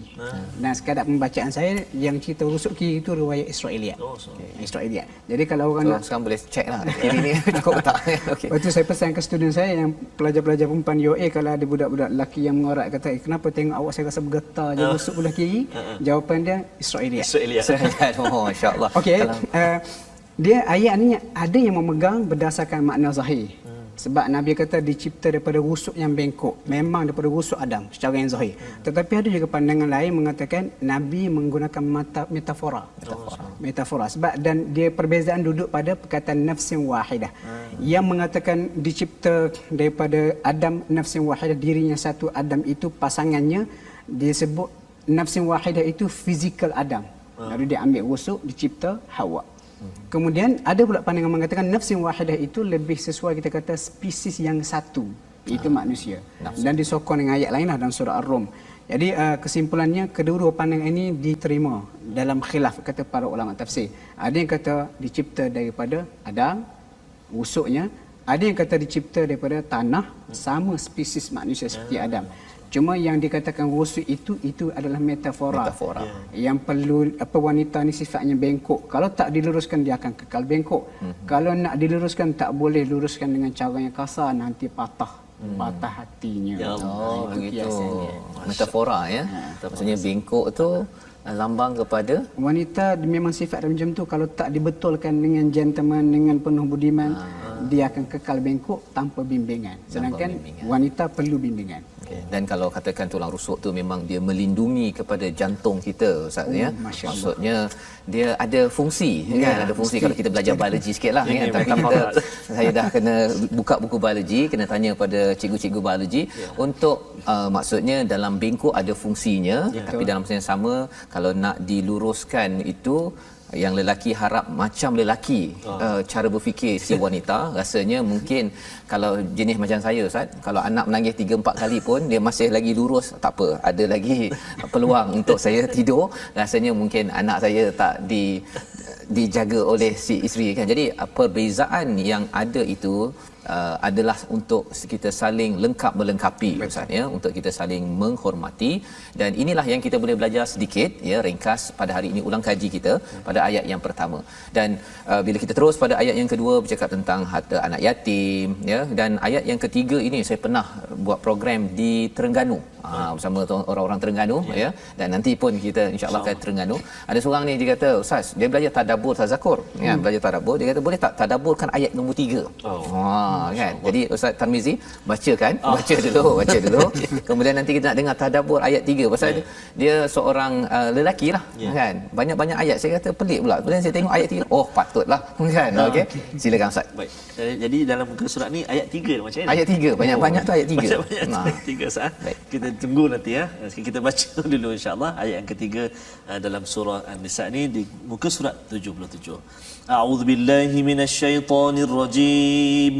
Dan sekadar pembacaan saya, yang cerita rusuk kiri itu riwayat Israiliyat. Israiliyat. Jadi kalau orang nak sekarang boleh check lah kiri ni cukup tak. Okey. Lepas tu saya pesan ke student saya yang pelajar-pelajar perempuan UA, kalau ada budak-budak lelaki yang mengorak kata, kenapa tengok awak saya rasa bergetar je rusuk belah kiri? Jawapan dia Israiliyat. Oh, insya-Allah. Okey. Dia ayat ni ada yang memegang berdasarkan makna zahir. Sebab Nabi kata dicipta daripada rusuk yang bengkok. Memang daripada rusuk Adam secara yang zahir. Tetapi ada juga pandangan lain mengatakan Nabi menggunakan metafora. Sebab dan dia perbezaan duduk pada perkataan nafsin wahidah. Yang mengatakan dicipta daripada Adam nafsin wahidah, dirinya satu, Adam itu pasangannya, dia sebut nafsin wahidah itu fizikal Adam. Lalu dia ambil rusuk, dicipta Hawa. Kemudian ada pula pandangan mengatakan nafsin wahidah itu lebih sesuai kita kata spesies yang satu, iaitu manusia. Dan disokong dengan ayat lain dalam surah Ar-Rum. Jadi kesimpulannya kedua-dua pandangan ini diterima dalam khilaf kata para ulama tafsir. Ada yang kata dicipta daripada Adam rusuknya, ada yang kata dicipta daripada tanah, sama spesies manusia seperti Adam. Cuma yang dikatakan rusuk itu adalah metafora. Metafora. Yang perlu wanita ni sifatnya bengkok. Kalau tak diluruskan dia akan kekal bengkok. Kalau nak diluruskan tak boleh luruskan dengan cara yang kasar, nanti patah hatinya. Ya Allah. Oh, itu begitu. kiasannya. Metafora ya. Maksudnya bengkok tu lambang kepada Wanita memang sifat macam tu. Kalau tak dibetulkan dengan gentleman, dengan penuh budiman, dia akan kekal bengkok tanpa bimbingan. Sedangkan bimbingan. wanita perlu bimbingan. okay. Dan kalau katakan tulang rusuk tu memang dia melindungi kepada jantung kita Ustaz ya. Masya Allah. Maksudnya dia ada fungsi kan, ada fungsi kalau kita belajar biologi sikitlah Ini kan. Tapi saya dah kena buka buku biologi, kena tanya pada cikgu-cikgu biologi untuk maksudnya dalam bengkok ada fungsinya, tapi dalam masa yang sama kalau nak diluruskan itu yang lelaki harap macam lelaki cara berfikir si wanita. Rasanya mungkin kalau jenis macam saya Ustaz, kalau anak menangis 3-4 kali pun dia masih lagi lurus, tak apa, ada lagi peluang untuk saya tidur. Rasanya mungkin anak saya tak dijaga oleh si isteri kan. Jadi perbezaan yang ada itu adalah untuk kita saling lengkap melengkapi Ustaz ya, untuk kita saling menghormati. Dan inilah yang kita boleh belajar sedikit ya, ringkas pada hari ini, ulang kaji kita pada ayat yang pertama. Dan bila kita terus pada ayat yang kedua bercakap tentang harta anak yatim ya, dan ayat yang ketiga ini saya pernah buat program di Terengganu bersama orang-orang Terengganu ya, dan nanti pun kita insya-Allah akan Terengganu. Ada seorang ni dia kata, Ustaz, dia belajar tadabbur tazakur ya, belajar tadabbur, dia kata boleh tak tadabburkan ayat nombor 3. Kan. Jadi Ustaz Tarmizi baca dulu. Kemudian nanti kita nak dengar tadabbur ayat 3 pasal dia seorang lelaki lah kan. Banyak-banyak ayat, saya kata pelik pula. Kemudian saya tengok ayat 3, oh patutlah kan. Okey. Silakan Ustaz. Baik. Jadi dalam muka surat ni ayat 3 macam ni. Ayat 3 banyak-banyak tu ayat 3. Banyak-banyak ayat 3 Ustaz. Kita tunggu nanti ya. Kita baca dulu insya-Allah ayat yang ketiga dalam surah An-Nisa ni di muka surat 77. A'udzubillahi minasyaitonir rajim.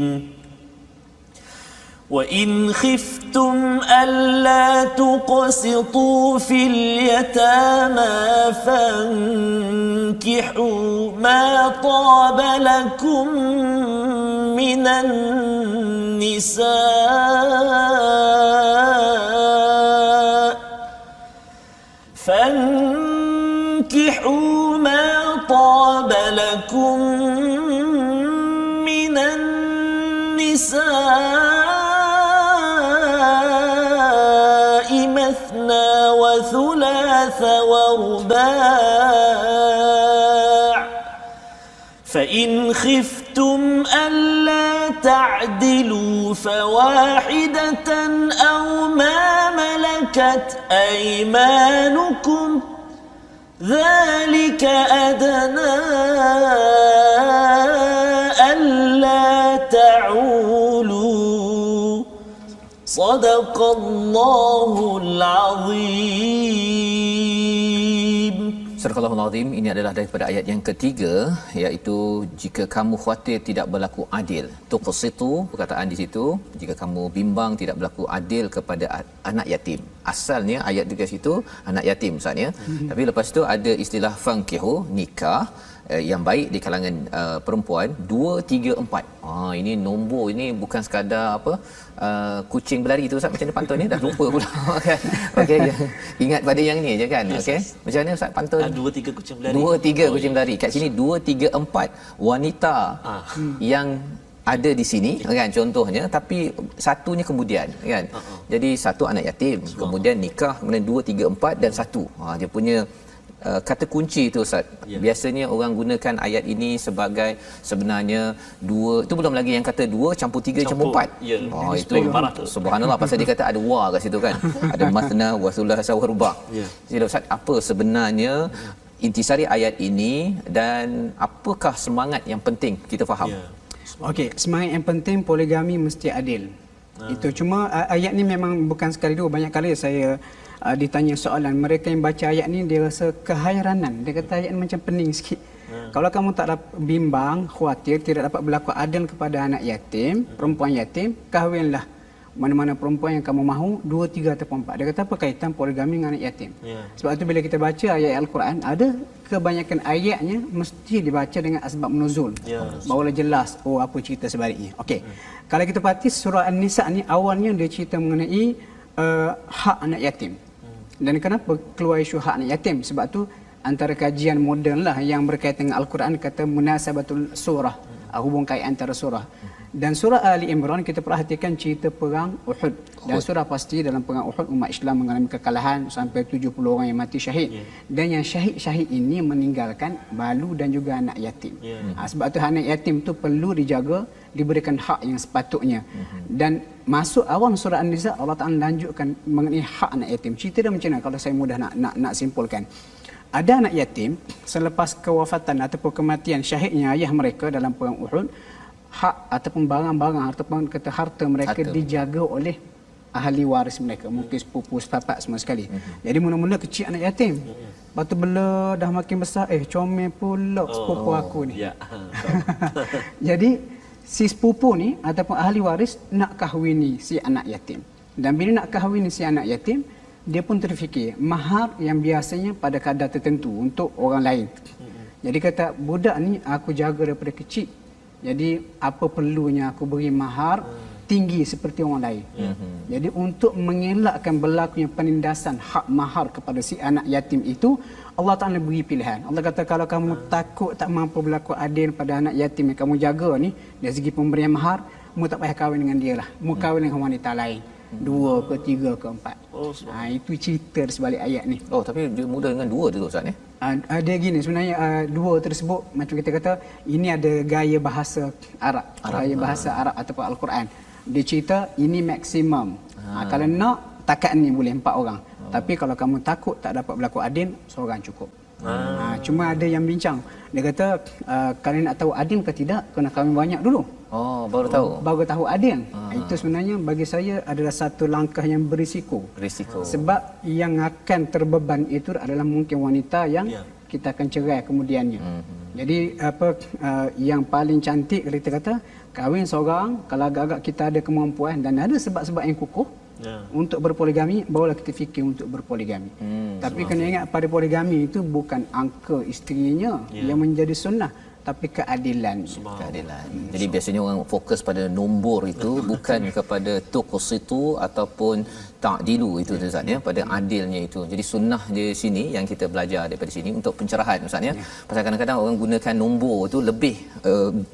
وَإِنْ خِفْتُمْ أَلَّا تُقْسِطُوا فِي الْيَتَامَى فَانكِحُوا مَا طَابَ لَكُم مِّنَ النِّسَاءِ فَانكِحُوا مَا طَابَ لَكُم مِّنَ النِّسَاءِ مثنى وثلاث ورباع فإن خفتم ألا تعدلوا فواحدة أو ما ملكت أيمانكم ذلك أدنى ألا تعولوا صدق الله العظيم. Surah Al-Azim ini adalah daripada ayat yang ketiga, iaitu jika kamu khawatir tidak berlaku adil, tuqsitu, perkataan di situ jika kamu bimbang tidak berlaku adil kepada anak yatim. Asalnya ayat di situ anak yatim Ustaz ya. Tapi lepas tu ada istilah fankihu, nikah yang baik di kalangan perempuan 2, 3, 4. Ini nombor, ini bukan sekadar kucing berlari tu Ustaz, macam mana pantun ni dah lupa pula kan. Okey, ingat pada yang ni je kan. Okey, macam mana Ustaz pantun? 2, 3 kucing berlari. 2, 3 kucing berlari. Kat sini 2, 3, 4 wanita yang ada di sini kan contohnya, tapi satunya kemudian kan. Jadi satu anak yatim, kemudian nikah, kemudian 2, 3, 4 dan satu. Dia punya kata kunci tu Ustaz. Biasanya orang gunakan ayat ini sebagai sebenarnya 2, itu belum lagi yang kata 2 campur 3 campur 4. Itu subhanallah, pasal dia kata ada wa kat situ kan. Ada mathna wa thulatha wa ruba'. Jadi Ustaz, apa sebenarnya intisari ayat ini dan apakah semangat yang penting kita faham? Okey, semangat yang penting poligami mesti adil. Itu cuma ayat ni memang bukan sekali dua, banyak kali saya ditanya soalan, mereka yang baca ayat ni dia rasa kehairanan, dia kata ayat ni macam pening sikit. Kalau kamu tak dapat bimbang, khawatir tidak dapat berlaku adil kepada anak yatim, perempuan yatim, kahwinlah mana-mana perempuan yang kamu mahu, 2, 3 ataupun 4. Dia kata apa kaitan poligami dengan anak yatim? Sebab itu bila kita baca ayat Al-Quran, ada kebanyakan ayatnya mesti dibaca dengan asbab nuzul. Barulah jelas apa cerita sebaliknya. Okey. Kalau kita perhati surah An-Nisa ni awalnya dia cerita mengenai hak anak yatim. Dan kenapa keluar isu hak anak yatim? Sebab tu antara kajian moden lah yang berkaitan dengan Al-Quran kata munasabatul surah, hubung kait antara surah. Dan surah Ali Imran kita perhatikan cerita perang Uhud. Dan surah pasti dalam perang Uhud umat Islam mengalami kekalahan sampai 70 orang yang mati syahid. Dan yang syahid-syahid ini meninggalkan balu dan juga anak yatim. Sebab tu anak yatim tu perlu dijaga, diberikan hak yang sepatutnya. Dan masuk awal surah An-Nisa Allah Taala lanjutkan mengenai hak anak yatim. Cerita dia macam mana kalau saya mudah nak simpulkan. Ada anak yatim selepas kewafatan ataupun kematian syahidnya ayah mereka dalam perang Uhud, hak ataupun barang-barang ataupun kata harta mereka dijaga oleh ahli waris mereka, mungkin sepupu sepapak semua sekali. Jadi mula-mula kecil anak yatim. Lepas tu bila dah makin besar, comel pula sepupu aku ni. Jadi si sepupu ni ataupun ahli waris nak kahwini si anak yatim. Dan bila nak kahwini si anak yatim, dia pun terfikir mahar yang biasanya pada kadar tertentu untuk orang lain. Jadi kata budak ni aku jaga daripada kecil. Jadi apa perlunya aku beri mahar tinggi seperti orang lain. Jadi untuk mengelakkan berlakunya penindasan hak mahar kepada si anak yatim itu, Allah Ta'ala beri pilihan. Allah kata kalau kamu takut tak mampu berlaku adil pada anak yatim yang kamu jaga ni, dari segi pemberian mahar, kamu tak payah kahwin dengan dia lah. Kamu kahwin dengan wanita lain. 2 ke 3 ke 4. Itu cerita di sebalik ayat ni. Tapi dia mula dengan 2 tu Ustaz ni. Dia gini sebenarnya 2 tersebut macam kita kata ini ada gaya bahasa Arab. Gaya bahasa Arab ataupun Al-Quran. Dia cerita ini maksimum. Kalau nak takat ni boleh 4 orang. Tapi kalau kamu takut tak dapat berlaku adil, seorang cukup. Cuma ada yang bincang. Dia kata kalian nak tahu adil ke tidak, kena kahwin banyak dulu. Baru tahu. Baru tahu adil. Itu sebenarnya bagi saya adalah satu langkah yang berisiko. Sebab yang akan terbeban itu adalah mungkin wanita yang kita akan cerai kemudiannya. Jadi yang paling cantik kita kata kahwin seorang, kalau agak-agak kita ada kemampuan dan ada sebab-sebab yang kukuh untuk berpoligami, barulah kita fikir untuk berpoligami. Tapi kena ingat pada poligami itu bukan angka isterinya yang menjadi sunnah, tapi keadilan. Jadi biasanya orang fokus pada nombor itu bukan kepada tuqsitu ataupun ta'dilu itu Ustaz ya, pada adilnya itu. Jadi sunnah di sini yang kita belajar daripada sini untuk pencerahan Ustaz ya. Pasal kadang-kadang orang gunakan nombor itu lebih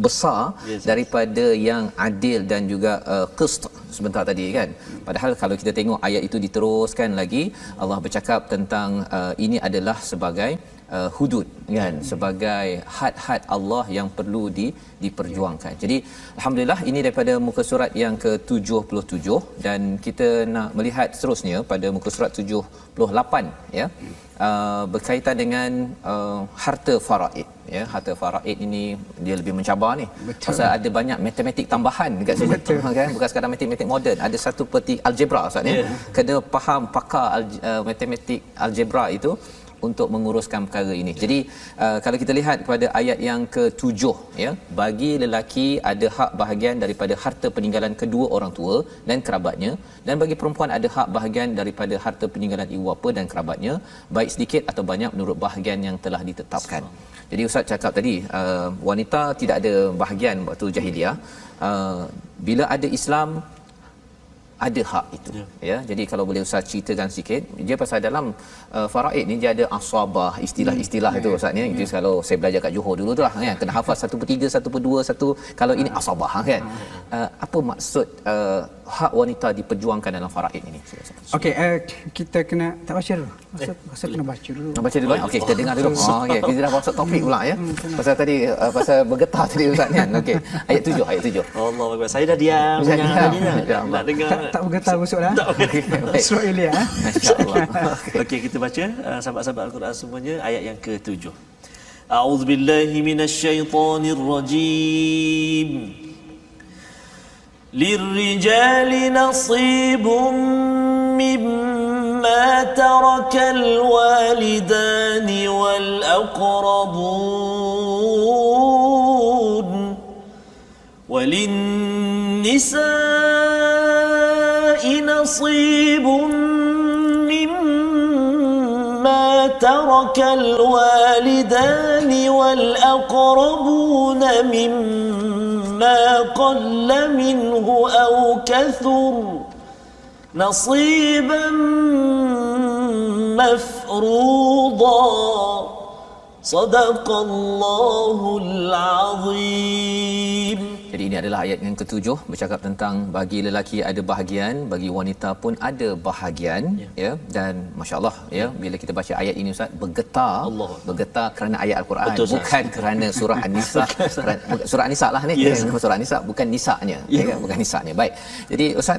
besar daripada yang adil dan juga qist sebentar tadi kan. Padahal kalau kita tengok ayat itu diteruskan lagi, Allah bercakap tentang ini adalah sebagai hudud kan, sebagai had-had Allah yang perlu diperjuangkan. Jadi alhamdulillah ini daripada muka surat yang ke-77 dan kita nak melihat seterusnya pada muka surat 78 ya. Berkaitan dengan harta faraid ya. Harta faraid ini dia lebih mencabar ni. Pasal ada banyak matematik tambahan dekat sini kan, bukan sekadar matematik moden, ada satu peti algebra Ustaz ya. Kena faham pakar matematik algebra itu untuk menguruskan perkara ini. Jadi kalau kita lihat pada ayat yang ke-7 ya, bagi lelaki ada hak bahagian daripada harta peninggalan kedua orang tua dan kerabatnya, dan bagi perempuan ada hak bahagian daripada harta peninggalan ibu bapa dan kerabatnya, baik sedikit atau banyak menurut bahagian yang telah ditetapkan. Jadi Ustaz cakap tadi wanita tidak ada bahagian waktu jahiliah. Bila ada Islam ada hak itu ya. Jadi kalau boleh Ustaz ceritakan sikit dia pasal dalam faraid ni dia ada asabah, istilah-istilah itu Ustaz ni. Itu kalau saya belajar kat Johor dulu tu lah kan, kena hafaz 1/3, 1/2, 1 kalau ini asabah kan. Apa maksud hak wanita diperjuangkan dalam faraid ini? Okey, kita kena tak baca dulu. Masa kena baca dulu. Nak baca dulu. Okey, kita dengar dulu. Okey, kita dah masuk topik pula ya. Pasal tadi pasal bergetar tadi Ustaz ni. Okey, ayat 7. Allahuakbar. Saya dah diam. Nak dengar. Tak bergetar busuklah. Surah Ilya. Masya-Allah. Okey, kita baca sahabat-sahabat Al-Quran semuanya ayat yang ke-7. A'udzubillahi minasyaitonirrajim. للرجال نصيب مما ترك الوالدان والأقربون وللنساء نصيب مما ترك الوالدان والأقربون مما قل منه أو كثر نصيبا مفروضا صدق الله العظيم. Jadi ini adalah ayat yang ketujuh bercakap tentang bagi lelaki ada bahagian, bagi wanita pun ada bahagian, ya. Dan masya-Allah, ya, bila kita baca ayat ini Ustaz bergetar, bergetar kerana ayat Al-Quran, betul, bukan kerana surah An-Nisa. Surah An-Nisa lah ni, yes. Surah An-Nisa bukan nisanya, ya, kan? Bukan nisanya. Baik. Jadi Ustaz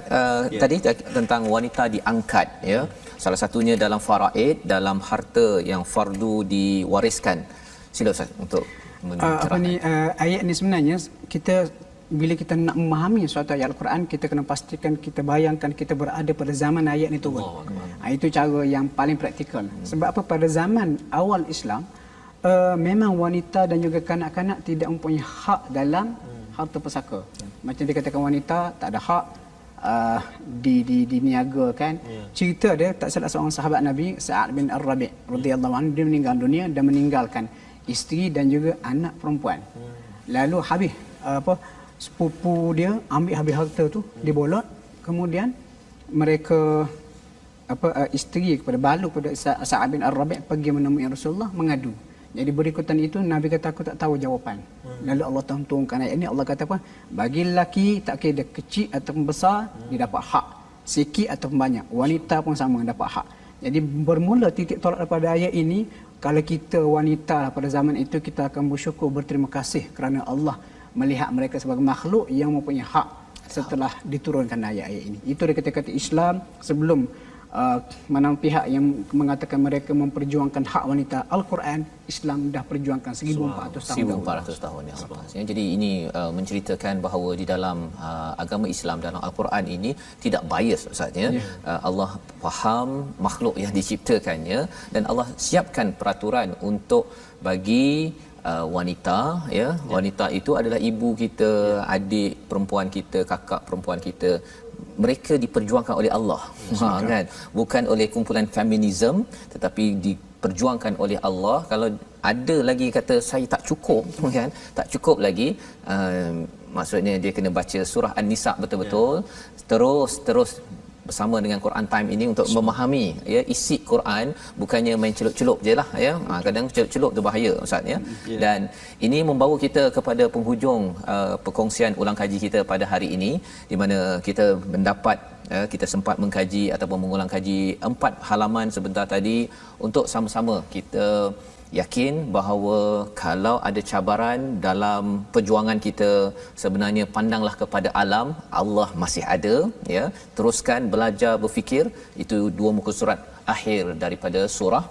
tadi tentang wanita diangkat, ya. Salah satunya dalam faraid, dalam harta yang fardu diwariskan. Sila Ustaz untuk ayat ni sebenarnya kita bila kita nak memahami suatu ayat Al-Quran, kita kena pastikan, kita bayangkan kita berada pada zaman ayat ni turun. Itu cara yang paling praktikal. Sebab apa, pada zaman awal Islam memang wanita dan juga kanak-kanak tidak mempunyai hak dalam harta pusaka. Macam dikatakan wanita tak ada hak diniagakan. Cerita dia, tak salah seorang sahabat Nabi, Sa'ad bin Ar-Rabi' radhiyallahu anhu, dia meninggal dunia dan meninggalkan isteri dan juga anak perempuan. Lalu habis sepupu dia ambil habis harta tu, dibolot. Kemudian mereka isteri kepada balu kepada Sa'ad bin Ar-Rabi' pergi menemui Rasulullah mengadu. Jadi berikutan itu Nabi kata, aku tak tahu jawapan. Lalu Allah turunkan ayat ini. Allah kata apa? Bagi lelaki, tak kira dia kecil ataupun besar, dia dapat hak. Sikit ataupun banyak. Wanita pun sama dapat hak. Jadi bermula titik tolak daripada ayat ini, kalau kita wanita pada zaman itu, kita akan bersyukur, berterima kasih kerana Allah melihat mereka sebagai makhluk yang mempunyai hak setelah diturunkan ayat-ayat ini. Itu dia kata-kata Islam sebelum mana pihak yang mengatakan mereka memperjuangkan hak wanita. Al-Quran, Islam dah perjuangkan 1400 tahun. 1400 tahun yang lepas. Ya, jadi ini menceritakan bahawa di dalam agama Islam, dalam Al-Quran ini tidak bias Ustaz, ya. Allah faham makhluk yang diciptakannya dan Allah siapkan peraturan untuk bagi wanita, ya. Wanita itu adalah ibu kita, adik perempuan kita, kakak perempuan kita. Mereka diperjuangkan oleh Allah, kan? Bukan oleh kumpulan feminism, tetapi diperjuangkan oleh Allah. Kalau ada lagi kata saya tak cukup, kan? Tak cukup lagi, maksudnya dia kena baca surah An-Nisa betul-betul, terus bersama dengan Quran Time ini untuk memahami, ya, isi Quran, bukannya main celup-celup je lah, ya. Kadang celup-celup tu bahaya Ustaz, ya. Dan ini membawa kita kepada penghujung perkongsian ulang kaji kita pada hari ini, di mana kita mendapat kita sempat mengkaji ataupun mengulang kaji 4 halaman sebentar tadi untuk sama-sama kita yakin bahawa kalau ada cabaran dalam perjuangan kita, sebenarnya pandanglah kepada alam, Allah masih ada, ya. Teruskan belajar berfikir. Itu 2 muka surat akhir daripada surah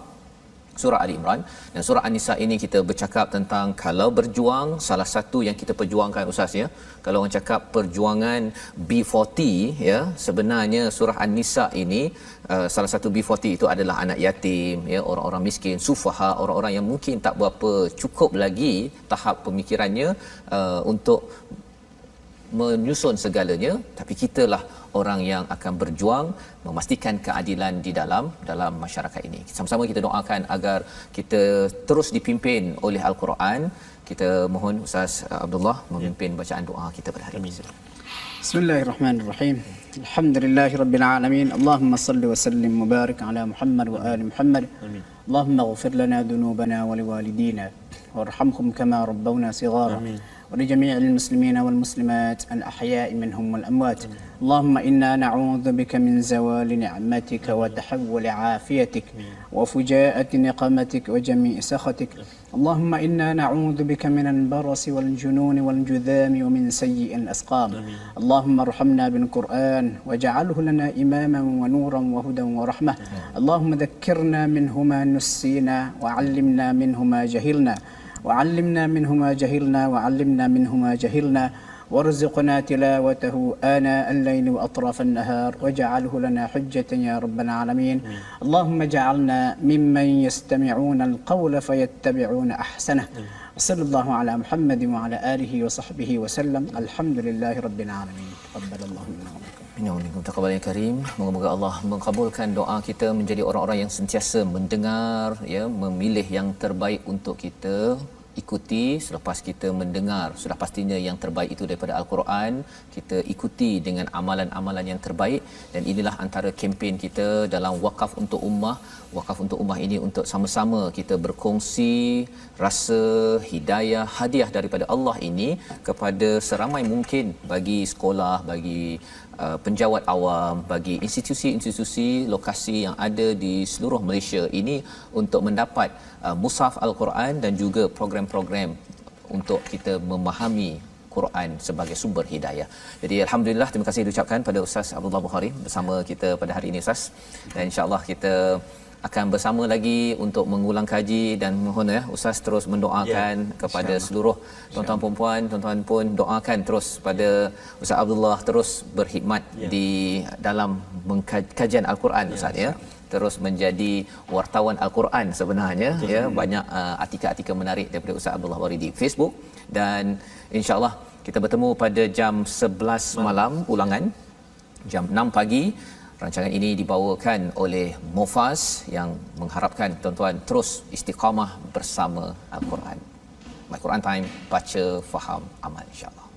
Ali Imran. Dan surah An-Nisa ini kita bercakap tentang kalau berjuang, salah satu yang kita perjuangkan Ustaz, ya. Kalau orang cakap perjuangan B40, ya, sebenarnya surah An-Nisa ini salah satu B40 itu adalah anak yatim, ya, orang-orang miskin, sufaha, orang-orang yang mungkin tak berapa cukup lagi tahap pemikirannya untuk menyusun segalanya, tapi kitalah orang yang akan berjuang memastikan keadilan di dalam masyarakat ini. Sama-sama kita doakan agar kita terus dipimpin oleh Al-Quran. Kita mohon Ustaz Abdullah memimpin bacaan doa kita pada hari ini. Bismillahirrahmanirrahim. Alhamdulillahirabbil alamin. Allahumma salli wa sallim mubarak ala Muhammad wa ali Muhammad. Amin. Allahumma ighfir lana dhunubana wa liwalidina warhamhum kama rabbawna shighara. Amin. ولجميع المسلمين والمسلمات الأحياء منهم والأموات. اللهم إنا نعوذ بك من زوال نعمتك وتحول عافيتك وفجاءة نقمتك وجميع سخطك. اللهم إنا نعوذ بك من البرص والجنون والجذام ومن سيء الأسقام. اللهم ارحمنا بالقرآن واجعله لنا إماما ونورا وهدى ورحمة. اللهم ذكرنا منه ما نسينا وعلمنا منه ما جهلنا وعلمنا منه ما جهلنا وعلمنا منه ما جهلنا وارزقنا تلاوته آناء الليل وأطراف النهار واجعله لنا حجة يا رب العالمين. اللهم اجعلنا ممن يستمعون القول فيتبعون أحسنه. صلى الله على محمد وعلى آله وصحبه وسلم. الحمد لله رب العالمين. تقبل الله منا ومنكم. Assalamualaikum warahmatullahi wabarakatuh. Moga-moga Allah mengabulkan doa kita, menjadi orang-orang yang sentiasa mendengar, ya, memilih yang terbaik untuk kita, ikuti, selepas kita mendengar sudah pastinya yang terbaik itu daripada Al-Quran, kita ikuti dengan amalan-amalan yang terbaik. Dan inilah antara kempen kita dalam Wakaf untuk Ummah. Wakaf untuk Ummah ini untuk sama-sama kita berkongsi rasa hidayah, hadiah daripada Allah ini kepada seramai mungkin, bagi sekolah, bagi penjawat awam, bagi institusi-institusi lokasi yang ada di seluruh Malaysia ini untuk mendapat mushaf Al-Quran dan juga program-program untuk kita memahami Quran sebagai sumber hidayah. Jadi alhamdulillah, terima kasih diucapkan pada Ustaz Abdullah Bukhari bersama kita pada hari ini Ustaz. Dan insya-Allah kita akan bersama lagi untuk mengulang kaji, dan mohon Ustaz terus mendoakan kepada seluruh tuan-tuan perempuan, tuan-tuan pun doakan terus pada Ustaz Abdullah terus berkhidmat di dalam kajian Al-Quran Ustaz terus menjadi wartawan Al-Quran sebenarnya banyak artikel-artikel menarik daripada Ustaz Abdullah Bukhari di Facebook. Dan insya-Allah kita bertemu pada jam 11 malam ulangan, jam 6 pagi. Rancangan ini dibawakan oleh Mofaz yang mengharapkan tuan-tuan terus istiqamah bersama Al-Quran. My Quran Time, baca, faham, amal, insya-Allah.